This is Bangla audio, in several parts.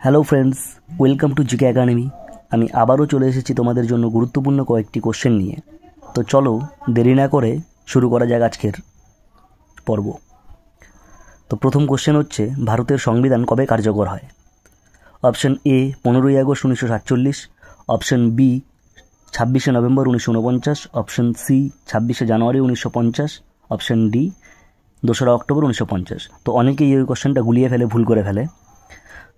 Hello friends, welcome to GK academy. আমি আবারও চলে এসেছি তোমাদের জন্য গুরুত্বপূর্ণ কয়েকটি কোশ্চেন নিয়ে। তো চলো দেরি না করে শুরু করা যাক আজকের পর্ব। তো প্রথম কোশ্চেন হচ্ছে, ভারতের সংবিধান কবে কার্যকর হয়? অপশন এ 15ই আগস্ট 1947, অপশন বি 26শে নভেম্বর 1949, অপশন সি 26শে জানুয়ারি 1950, অপশন ডি 2রা অক্টোবর 1950। তো অনেকেই এই কোশ্চেনটা গুলিয়ে ফেলে, ভুল করে ফেলে।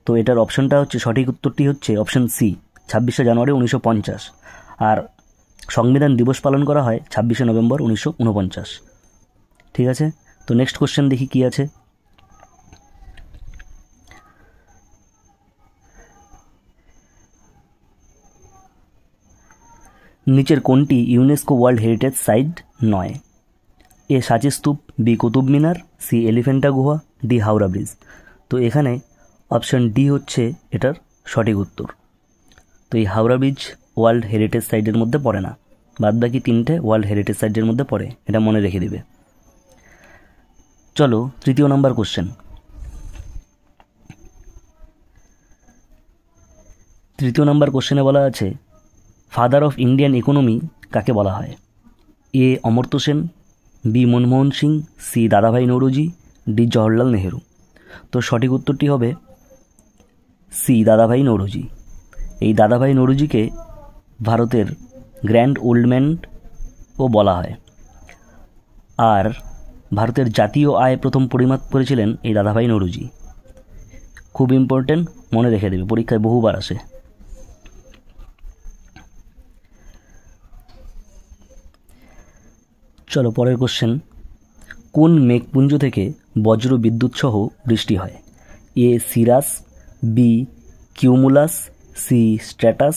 তো এটার অপশনটা হচ্ছে, সঠিক উত্তরটি হচ্ছে অপশন সি 26শে জানুয়ারি 1950। আর সংবিধান দিবস পালন করা হয় 26শে নভেম্বর 1949। ঠিক আছে, তো নেক্সট কোশ্চেন দেখি কি আছে। নিচের কোনটি ইউনেস্কো ওয়ার্ল্ড হেরিটেজ সাইট নয়? এ সাঁচি স্তূপ, বি কুতুব মিনার, সি এলিফেন্টা গুহা, ডি হাওড়া ব্রিজ। তো এখানে অপশন ডি হচ্ছে এটার সঠিক উত্তর। তো এই হাওড়া ব্রিজ ওয়ার্ল্ড হেরিটেজ সাইটের মধ্যে পড়ে না, বাদবাকি তিনটে ওয়ার্ল্ড হেরিটেজ সাইটের মধ্যে পড়ে, এটা মনে রেখে দিবে। চলো তৃতীয় নাম্বার কোশ্চেন। তৃতীয় নাম্বার কোশ্চেনে বলা আছে, ফাদার অফ ইন্ডিয়ান ইকোনমি কাকে বলা হয়? এ অমর্ত্য সেন, বি মনমোহন সিং, সি দাদাভাই নৌরোজি, ডি জওহরলাল নেহেরু। তো সঠিক উত্তরটি হবে সি দাদাভাই নৌরোজি। এই দাদাভাই নৌরোজিকে ভারতের গ্র্যান্ড ওল্ড ম্যানও বলা হয়। আর ভারতের জাতীয় আয় প্রথম পরিমাপ করেছিলেন এই দাদাভাই নৌরোজি। খুব ইম্পর্টেন্ট, মনে রেখে দেবে, পরীক্ষায় বহুবার আসে। চলো পরের কোশ্চেন। কোন মেঘপুঞ্জ থেকে বজ্র বিদ্যুৎ সহ বৃষ্টি হয়? A cirrus, B cumulus, C stratus,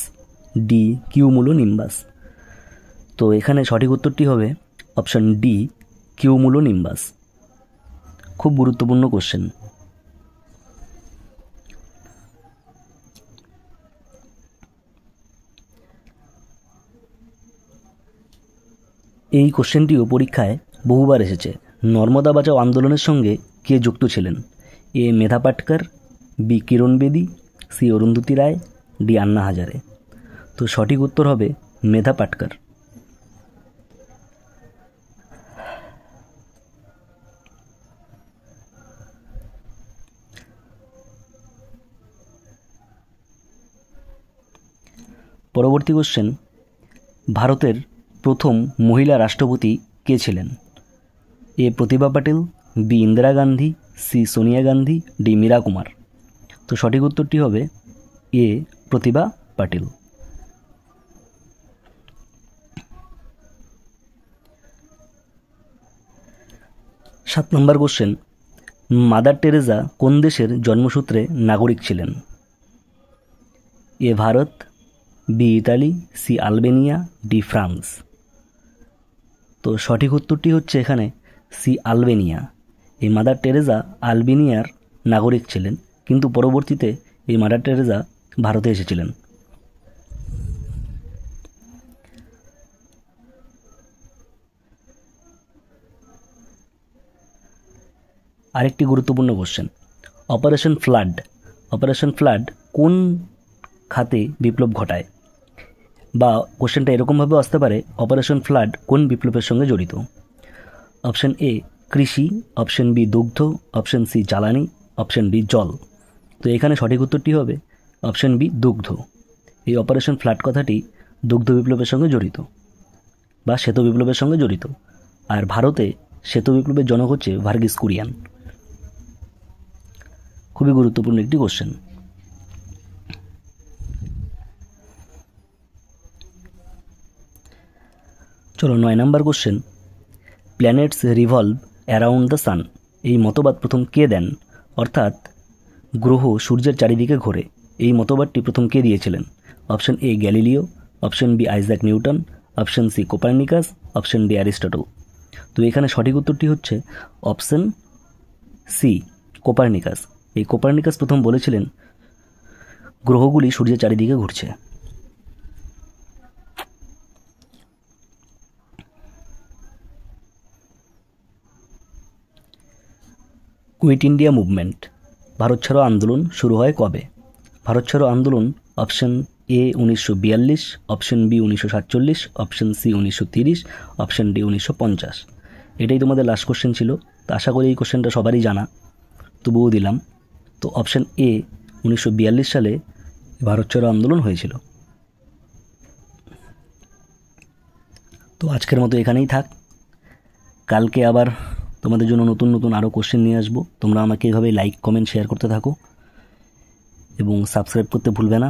D cumulonimbus. তো এখানে সঠিক উত্তরটি হবে অপশন ডি কিউমুলোনিম্বাস। খুব গুরুত্বপূর্ণ কোশ্চেন। এই কোশ্চেনটিও পরীক্ষায় বহুবার এসেছে। নর্মদা বাঁচাও আন্দোলনের সঙ্গে কে যুক্ত ছিলেন? এ মেধা পাটকর, বি কিরণ বেদী, সি অরুন্ধতী রায়, ডি আন্না হাজারে। তো সঠিক উত্তর হবে মেধা পাটকর। পরবর্তী কোশ্চেন, ভারতের প্রথম মহিলা রাষ্ট্রপতি কে ছিলেন? A Pratibha Patil, B Indira Gandhi, C Sonia Gandhi, D Meira Kumar. তো সঠিক উত্তরটি হবে এ প্রতিভা পাটিল। সাত নম্বর কোশ্চেন, মাদার টেরেসা কোন দেশের জন্মসূত্রে নাগরিক ছিলেন? A Bharat, B Italy, C Albania, D France. তো সঠিক উত্তরটি হচ্ছে এখানে সি আলবেনিয়া। এই মাদার টেরেসা আলবেনিয়ার নাগরিক ছিলেন, কিন্তু পরবর্তীতে এই মাদার টেরেসা ভারতে এসেছিলেন। আরেকটি গুরুত্বপূর্ণ কোশ্চেন, অপারেশন ফ্লাড কোন খাতে বিপ্লব ঘটায়? বা কোশ্চেনটা এরকমভাবেও আসতে পারে, অপারেশন ফ্লাড কোন বিপ্লবের সঙ্গে জড়িত? অপশন এ কৃষি, অপশন বি দুগ্ধ, অপশন সি জ্বালানি, অপশন ডি জল। তো এখানে সঠিক উত্তরটি হবে অপশন বি দুগ্ধ। এই অপারেশন ফ্লাড কথাটি দুগ্ধ বিপ্লবের সঙ্গে জড়িত বা শ্বেত বিপ্লবের সঙ্গে জড়িত। আর ভারতে শ্বেত বিপ্লবের জনক হচ্ছে ভার্গিস কুরিয়ান। খুবই গুরুত্বপূর্ণ একটি কোশ্চেন। চলো 9 নম্বর question, planets revolve around the sun এই মতবাদ প্রথম কে দেন? অর্থাৎ গ্রহ সূর্যের চারিদিকে ঘোরে, এই মতবাদটি প্রথম কে দিয়েছিলেন? Option A Galileo, option B Isaac Newton, option C Copernicus, option D Aristotle. তো এখানে সঠিক উত্তরটি হচ্ছে অপশন সি কোপার্নিকাস। এই কোপার্নিকাস প্রথম বলেছিলেন গ্রহগুলি সূর্যের চারিদিকে ঘুরছে। কুইট ইন্ডিয়া মুভমেন্ট ভারত ছাড়ো আন্দোলন শুরু হয় কবে? ভারত ছাড়ো আন্দোলন option A 1942, option B 1947, option C 1930, option D 1950। এটাই তোমাদের লাস্ট কোশ্চেন ছিল। তো আশা করি এই কোশ্চেনটা সবারই জানা, তবুও দিলাম। তো অপশন এ 1942 সালে ভারত ছাড়ো আন্দোলন হয়েছিল। তো আজকের মতো এখানেই থাক। কালকে আবার তোমাদের জন্য নতুন নতুন আরও কোশ্চেন নিয়ে আসবো। তোমরা আমাকে এভাবে লাইক, কমেন্ট, শেয়ার করতে থাকো এবং সাবস্ক্রাইব করতে ভুলবে না।